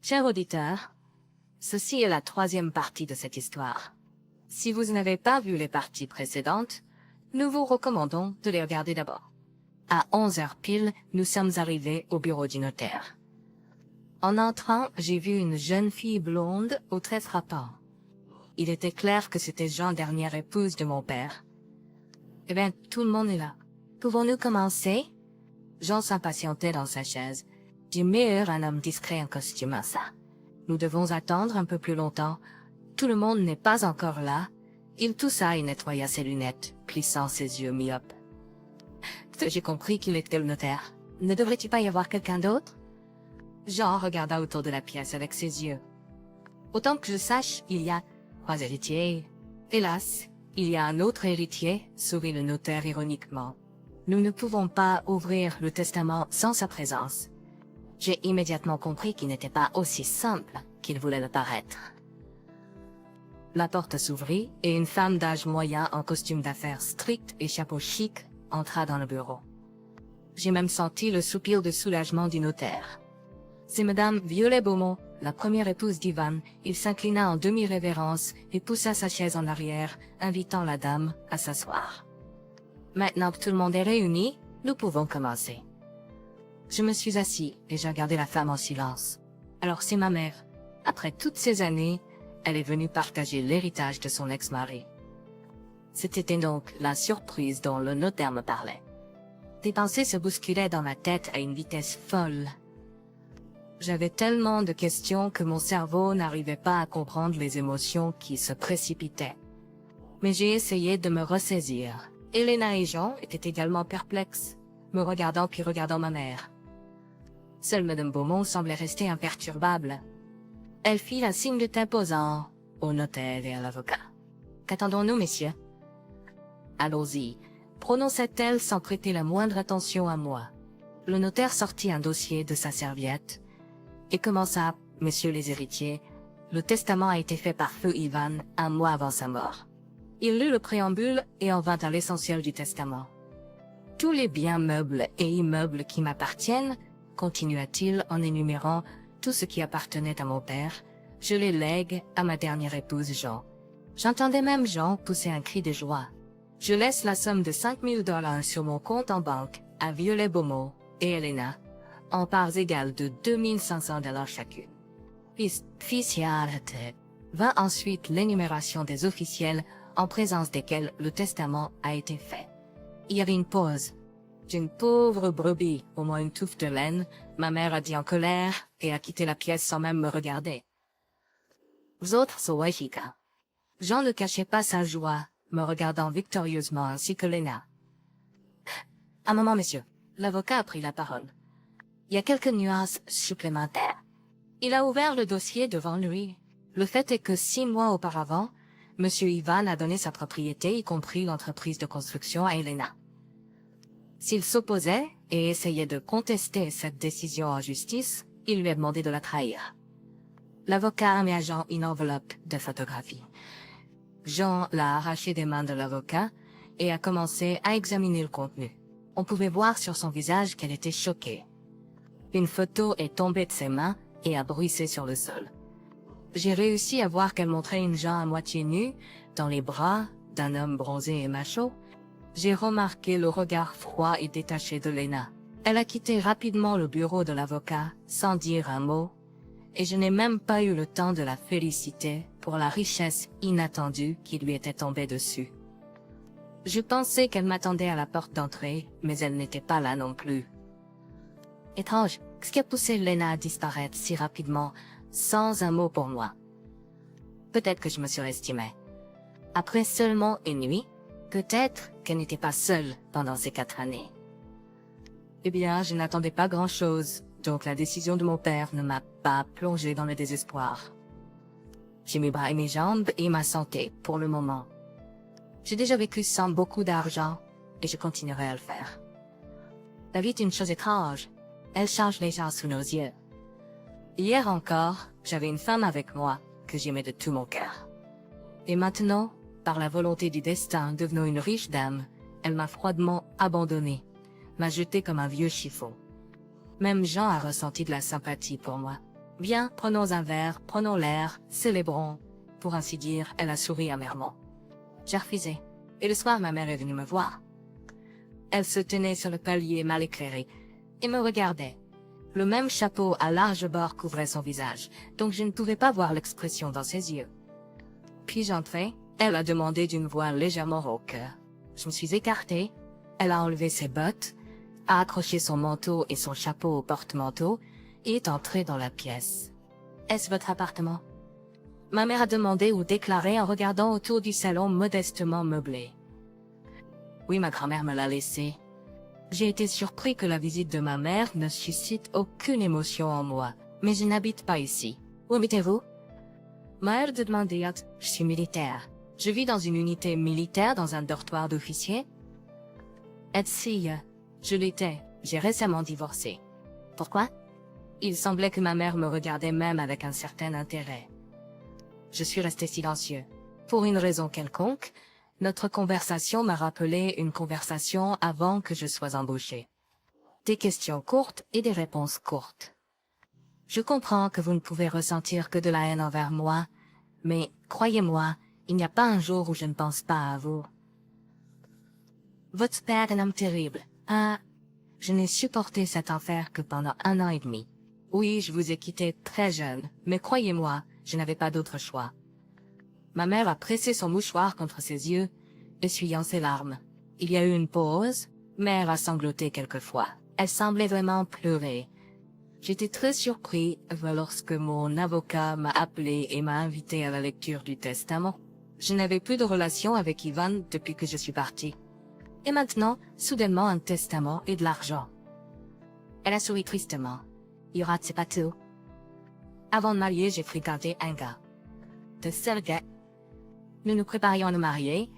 Cher auditeur, ceci est la troisième partie de cette histoire. Si vous n'avez pas vu les parties précédentes, nous vous recommandons de les regarder d'abord. À 11 heures pile, nous sommes arrivés au bureau du notaire. En entrant, j'ai vu une jeune fille blonde aux traits frappants. Il était clair que c'était Jean, dernière épouse de mon père. Eh bien, tout le monde est là. Pouvons-nous commencer? Jean s'impatientait dans sa chaise. Du meilleur un homme discret en costume à ça. Nous devons attendre un peu plus longtemps. Tout le monde n'est pas encore là. Il toussa et nettoya ses lunettes, plissant ses yeux myopes. J'ai compris qu'il était le notaire. Ne devrait-il pas y avoir quelqu'un d'autre? Jean regarda autour de la pièce avec ses yeux. Autant que je sache, il y a 3 héritiers. Hélas, il y a un autre héritier, sourit le notaire ironiquement. Nous ne pouvons pas ouvrir le testament sans sa présence. J'ai immédiatement compris qu'il n'était pas aussi simple qu'il voulait le paraître. La porte s'ouvrit et une femme d'âge moyen en costume d'affaires strict et chapeau chic entra dans le bureau. J'ai même senti le soupir de soulagement du notaire. C'est Madame Violet Beaumont, la première épouse d'Ivan. Il s'inclina en demi-révérence et poussa sa chaise en arrière, invitant la dame à s'asseoir. Maintenant que tout le monde est réuni, nous pouvons commencer. Je me suis assis et j'ai regardé la femme en silence. Alors c'est ma mère. Après toutes ces années, elle est venue partager l'héritage de son ex-mari. C'était donc la surprise dont le notaire me parlait. Des pensées se bousculaient dans ma tête à une vitesse folle. J'avais tellement de questions que mon cerveau n'arrivait pas à comprendre les émotions qui se précipitaient. Mais j'ai essayé de me ressaisir. Elena et Jean étaient également perplexes, me regardant puis regardant ma mère. Seule Madame Beaumont semblait rester imperturbable. Elle fit un signe de tête imposant au notaire et à l'avocat. « Qu'attendons-nous, messieurs ?»« Allons-y » prononça-t-elle sans prêter la moindre attention à moi. Le notaire sortit un dossier de sa serviette et commença, « Messieurs les héritiers, le testament a été fait par feu Ivan 1 mois avant sa mort. » Il lut le préambule et en vint à l'essentiel du testament. « Tous les biens meubles et immeubles qui m'appartiennent, continua-t-il en énumérant tout ce qui appartenait à mon père, je les lègue à ma dernière épouse Jean. » J'entendais même Jean pousser un cri de joie. « Je laisse la somme de $5 000 sur mon compte en banque à Violet Beaumont et Elena, en parts égales de $2 500 chacune. » Vint ensuite l'énumération des officiels en présence desquels le testament a été fait. Il y avait une pause. D'une pauvre brebis, au moins une touffe de laine, ma mère a dit en colère et a quitté la pièce sans même me regarder. Vous autres, Sowaishika. Jean ne cachait pas sa joie, me regardant victorieusement ainsi que Lena. Un moment, messieurs. L'avocat a pris la parole. Il y a quelques nuances supplémentaires. Il a ouvert le dossier devant lui. Le fait est que 6 mois auparavant, Monsieur Ivan a donné sa propriété, y compris l'entreprise de construction, à Elena. S'il s'opposait et essayait de contester cette décision en justice, il lui a demandé de la trahir. L'avocat mit à Jean une enveloppe de photographies. Jean l'a arrachée des mains de l'avocat et a commencé à examiner le contenu. On pouvait voir sur son visage qu'elle était choquée. Une photo est tombée de ses mains et a bruissé sur le sol. J'ai réussi à voir qu'elle montrait une jambe à moitié nue, dans les bras d'un homme bronzé et macho. J'ai remarqué le regard froid et détaché de Lena. Elle a quitté rapidement le bureau de l'avocat, sans dire un mot, et je n'ai même pas eu le temps de la féliciter pour la richesse inattendue qui lui était tombée dessus. Je pensais qu'elle m'attendait à la porte d'entrée, mais elle n'était pas là non plus. Étrange, qu'est-ce qui a poussé Lena à disparaître si rapidement, sans un mot pour moi? Peut-être que je me surestimais. Après seulement une nuit, peut-être qu'elle n'était pas seule pendant ces 4 années. Eh bien, je n'attendais pas grand-chose, donc la décision de mon père ne m'a pas plongé dans le désespoir. J'ai mes bras et mes jambes et ma santé, pour le moment. J'ai déjà vécu sans beaucoup d'argent, et je continuerai à le faire. La vie est une chose étrange. Elle change les gens sous nos yeux. Hier encore, j'avais une femme avec moi que j'aimais de tout mon cœur. Et maintenant, par la volonté du destin, devenant une riche dame, elle m'a froidement abandonné, m'a jeté comme un vieux chiffon. Même Jean a ressenti de la sympathie pour moi. Viens, prenons un verre, prenons l'air, célébrons. Pour ainsi dire, elle a souri amèrement. J'ai refusé. Et le soir, ma mère est venue me voir. Elle se tenait sur le palier mal éclairé et me regardait. Le même chapeau à large bord couvrait son visage, donc je ne pouvais pas voir l'expression dans ses yeux. Puis-je entrer? Elle a demandé d'une voix légèrement rauque. Je me suis écartée. Elle a enlevé ses bottes, a accroché son manteau et son chapeau au porte-manteau et est entrée dans la pièce. Est-ce votre appartement? Ma mère a demandé ou déclaré en regardant autour du salon modestement meublé. Oui, ma grand-mère me l'a laissé. J'ai été surpris que la visite de ma mère ne suscite aucune émotion en moi, mais je n'habite pas ici. Où habitez-vous? Mère de demander, je suis militaire. Je vis dans une unité militaire dans un dortoir d'officier. Si, je l'étais. J'ai récemment divorcé. Pourquoi? Il semblait que ma mère me regardait même avec un certain intérêt. Je suis resté silencieux. Pour une raison quelconque, notre conversation m'a rappelé une conversation avant que je sois embauché. Des questions courtes et des réponses courtes. Je comprends que vous ne pouvez ressentir que de la haine envers moi, mais croyez-moi, il n'y a pas un jour où je ne pense pas à vous. Votre père est un homme terrible. Je n'ai supporté cet enfer que pendant 1 an et demi. Oui, je vous ai quitté très jeune, mais croyez-moi, je n'avais pas d'autre choix. Ma mère a pressé son mouchoir contre ses yeux, essuyant ses larmes. Il y a eu une pause. Mère a sangloté quelquefois. Elle semblait vraiment pleurer. J'étais très surpris lorsque mon avocat m'a appelé et m'a invité à la lecture du testament. Je n'avais plus de relation avec Ivan depuis que je suis partie. Et maintenant, soudainement un testament et de l'argent. Elle a souri tristement. Yorat, c'est pas tout. Avant de marier, j'ai fréquenté un gars. De seul gars. Nous nous préparions à nous marier.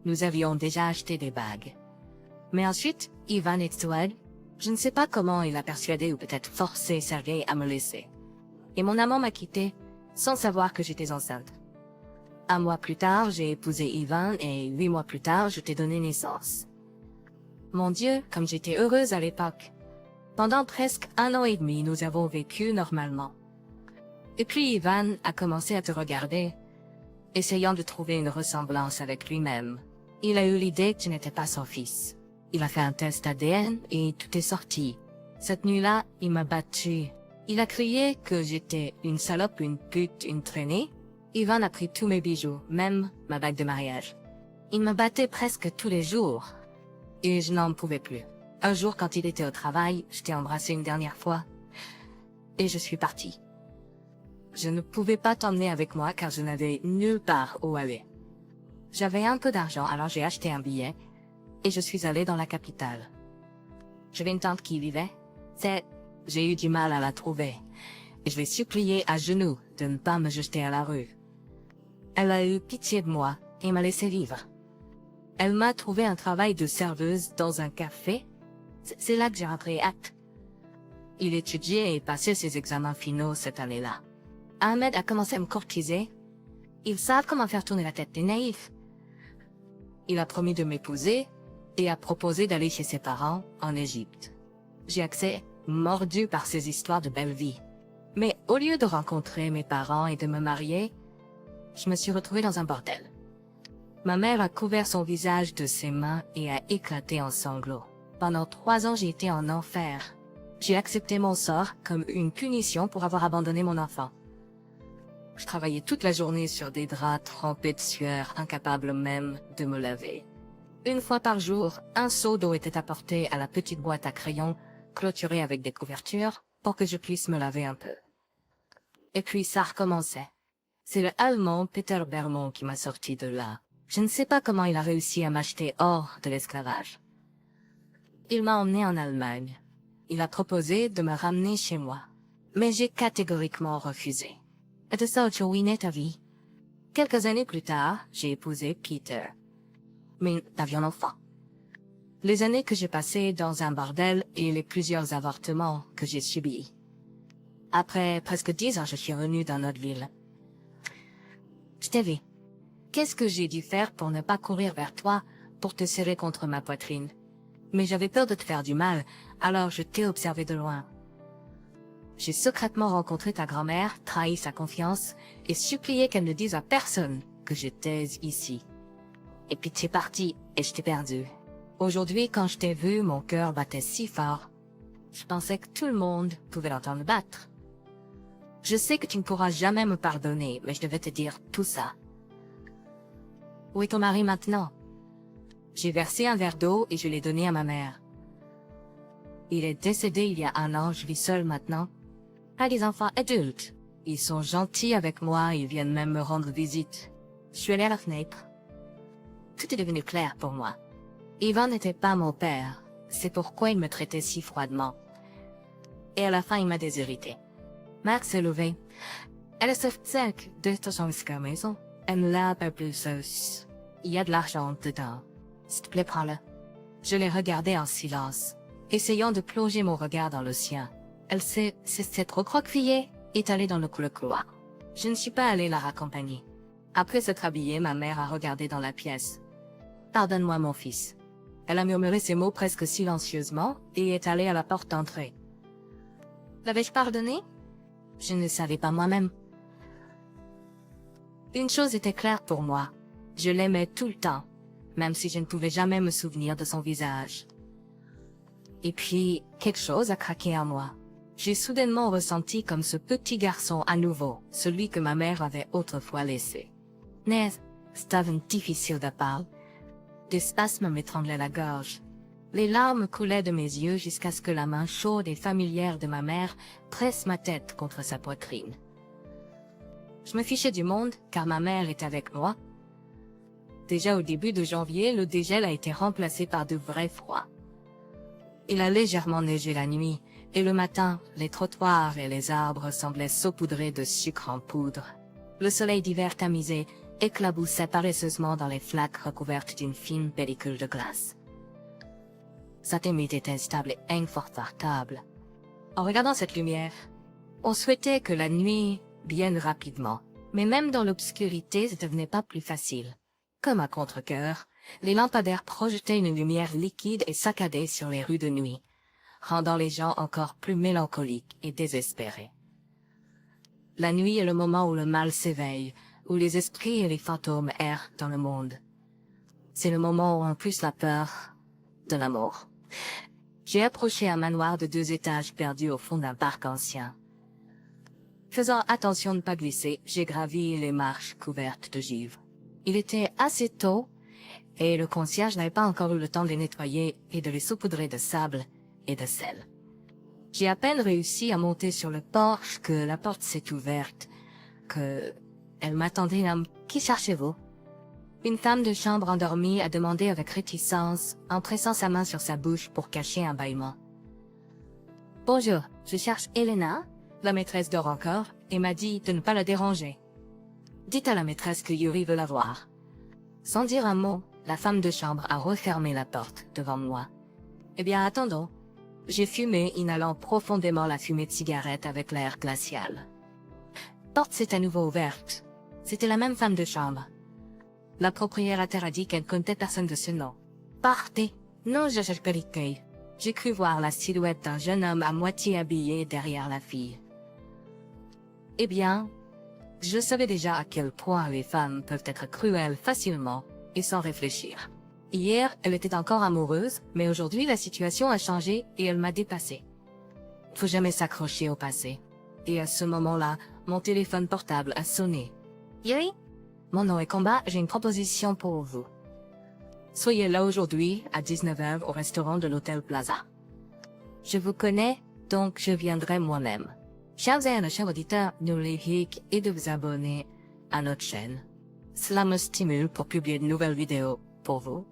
Nous avions déjà acheté des bagues. Mais ensuite, Ivan est seul. Je ne sais pas comment il a persuadé ou peut-être forcé Sergei à me laisser. Et mon amant m'a quitté, sans savoir que j'étais enceinte. 1 mois plus tard, j'ai épousé Ivan et 8 mois plus tard, je t'ai donné naissance. Mon Dieu, comme j'étais heureuse à l'époque. Pendant presque 1 an et demi, nous avons vécu normalement. Et puis Ivan a commencé à te regarder, essayant de trouver une ressemblance avec lui-même. Il a eu l'idée que tu n'étais pas son fils. Il a fait un test ADN et tout est sorti. Cette nuit-là, il m'a battue. Il a crié que j'étais une salope, une pute, une traînée. Ivan a pris tous mes bijoux, même ma bague de mariage. Il me battait presque tous les jours. Et je n'en pouvais plus. Un jour, quand il était au travail, je t'ai embrassé une dernière fois. Et je suis partie. Je ne pouvais pas t'emmener avec moi car je n'avais nulle part où aller. J'avais un peu d'argent, alors j'ai acheté un billet et je suis allée dans la capitale. J'avais une tante qui y vivait. J'ai eu du mal à la trouver. Et je l'ai suppliée à genoux de ne pas me jeter à la rue. Elle a eu pitié de moi et m'a laissé vivre. Elle m'a trouvé un travail de serveuse dans un café. C'est là que j'ai rentré acte. Il étudiait et passait ses examens finaux cette année-là. Ahmed a commencé à me courtiser. Ils savent comment faire tourner la tête des naïfs. Il a promis de m'épouser et a proposé d'aller chez ses parents en Égypte. J'ai accès, mordu par ces histoires de belle vie. Mais au lieu de rencontrer mes parents et de me marier, je me suis retrouvée dans un bordel. Ma mère a couvert son visage de ses mains et a éclaté en sanglots. Pendant 3 ans, j'ai été en enfer. J'ai accepté mon sort comme une punition pour avoir abandonné mon enfant. Je travaillais toute la journée sur des draps trempés de sueur, incapable même de me laver. 1 fois par jour, un seau d'eau était apporté à la petite boîte à crayons, clôturée avec des couvertures, pour que je puisse me laver un peu. Et puis ça recommençait. C'est le Allemand Peter Bermond qui m'a sorti de là. Je ne sais pas comment il a réussi à m'acheter hors de l'esclavage. Il m'a emmené en Allemagne. Il a proposé de me ramener chez moi. Mais j'ai catégoriquement refusé. Et de ça, tu ruiné ta vie. Quelques années plus tard, j'ai épousé Peter. Mais nous avions enfant. Les années que j'ai passées dans un bordel et les plusieurs avortements que j'ai subis. Après presque 10 ans, je suis revenue dans notre ville. Je t'ai vu. Qu'est-ce que j'ai dû faire pour ne pas courir vers toi, pour te serrer contre ma poitrine? Mais j'avais peur de te faire du mal, alors je t'ai observé de loin. J'ai secrètement rencontré ta grand-mère, trahi sa confiance et supplié qu'elle ne dise à personne que j'étais ici. Et puis tu es parti et je t'ai perdu. Aujourd'hui, quand je t'ai vu, mon cœur battait si fort. Je pensais que tout le monde pouvait l'entendre battre. Je sais que tu ne pourras jamais me pardonner, mais je devais te dire tout ça. Où est ton mari maintenant? J'ai versé un verre d'eau et je l'ai donné à ma mère. Il est décédé il y a 1 an, je vis seule maintenant. Pas des enfants adultes. Ils sont gentils avec moi, ils viennent même me rendre visite. Je suis allée à la fenêtre. Tout est devenu clair pour moi. Ivan n'était pas mon père, c'est pourquoi il me traitait si froidement. Et à la fin, il m'a déshéritée. Max s'est levée. Elle est sortie de son maison. Elle me l'a pas plus. Il y a de l'argent dedans. S'il te plaît, prends-le. Je l'ai regardée en silence, essayant de plonger mon regard dans le sien. Elle s'est recroquevillée et est allée dans le couloir. Je ne suis pas allée la raccompagner. Après s'être habillée, ma mère a regardé dans la pièce. « Pardonne-moi, mon fils. » Elle a murmuré ces mots presque silencieusement et est allée à la porte d'entrée. L'avais-je pardonné? Je ne le savais pas moi-même. Une chose était claire pour moi. Je l'aimais tout le temps, même si je ne pouvais jamais me souvenir de son visage. Et puis, quelque chose a craqué en moi. J'ai soudainement ressenti comme ce petit garçon à nouveau, celui que ma mère avait autrefois laissé. Mais c'était difficile de parler. Des spasmes m'étranglaient la gorge. Les larmes coulaient de mes yeux jusqu'à ce que la main chaude et familière de ma mère presse ma tête contre sa poitrine. Je me fichais du monde, car ma mère était avec moi. Déjà au début de janvier, le dégel a été remplacé par de vrais froids. Il a légèrement neigé la nuit, et le matin, les trottoirs et les arbres semblaient saupoudrés de sucre en poudre. Le soleil d'hiver tamisé éclaboussait paresseusement dans les flaques recouvertes d'une fine pellicule de glace. Sa timide était instable et inconfortable. En regardant cette lumière, on souhaitait que la nuit vienne rapidement. Mais même dans l'obscurité, ce ne devenait pas plus facile. Comme à contre-cœur, les lampadaires projetaient une lumière liquide et saccadée sur les rues de nuit, rendant les gens encore plus mélancoliques et désespérés. La nuit est le moment où le mal s'éveille, où les esprits et les fantômes errent dans le monde. C'est le moment où on pousse la peur de l'amour. J'ai approché un manoir de 2 étages perdu au fond d'un parc ancien. Faisant attention de ne pas glisser, j'ai gravi les marches couvertes de givre. Il était assez tôt, et le concierge n'avait pas encore eu le temps de les nettoyer et de les saupoudrer de sable et de sel. J'ai à peine réussi à monter sur le porche que la porte s'est ouverte, que elle m'attendait là. « Qui cherchez-vous » Une femme de chambre endormie a demandé avec réticence, en pressant sa main sur sa bouche pour cacher un bâillement. « Bonjour, je cherche Elena. » La maîtresse dort encore et m'a dit de ne pas la déranger. Dites à la maîtresse que Yuri veut la voir. Sans dire un mot, la femme de chambre a refermé la porte devant moi. Eh bien, attendons. J'ai fumé, inhalant profondément la fumée de cigarette avec l'air glacial. Porte s'est à nouveau ouverte. C'était la même femme de chambre. La propriétaire a dit qu'elle ne connaissait personne de ce nom. Partez. Non, je cherche Pericueil. J'ai cru voir la silhouette d'un jeune homme à moitié habillé derrière la fille. Eh bien, je savais déjà à quel point les femmes peuvent être cruelles facilement et sans réfléchir. Hier, elle était encore amoureuse, mais aujourd'hui la situation a changé et elle m'a dépassée. Faut jamais s'accrocher au passé. Et à ce moment-là, mon téléphone portable a sonné. Yuri? Mon nom est Combat, j'ai une proposition pour vous. Soyez là aujourd'hui, à 19h, au restaurant de l'Hôtel Plaza. Je vous connais, donc je viendrai moi-même. Chers auditeurs, n'oubliez pas de vous abonner à notre chaîne. Cela me stimule pour publier de nouvelles vidéos pour vous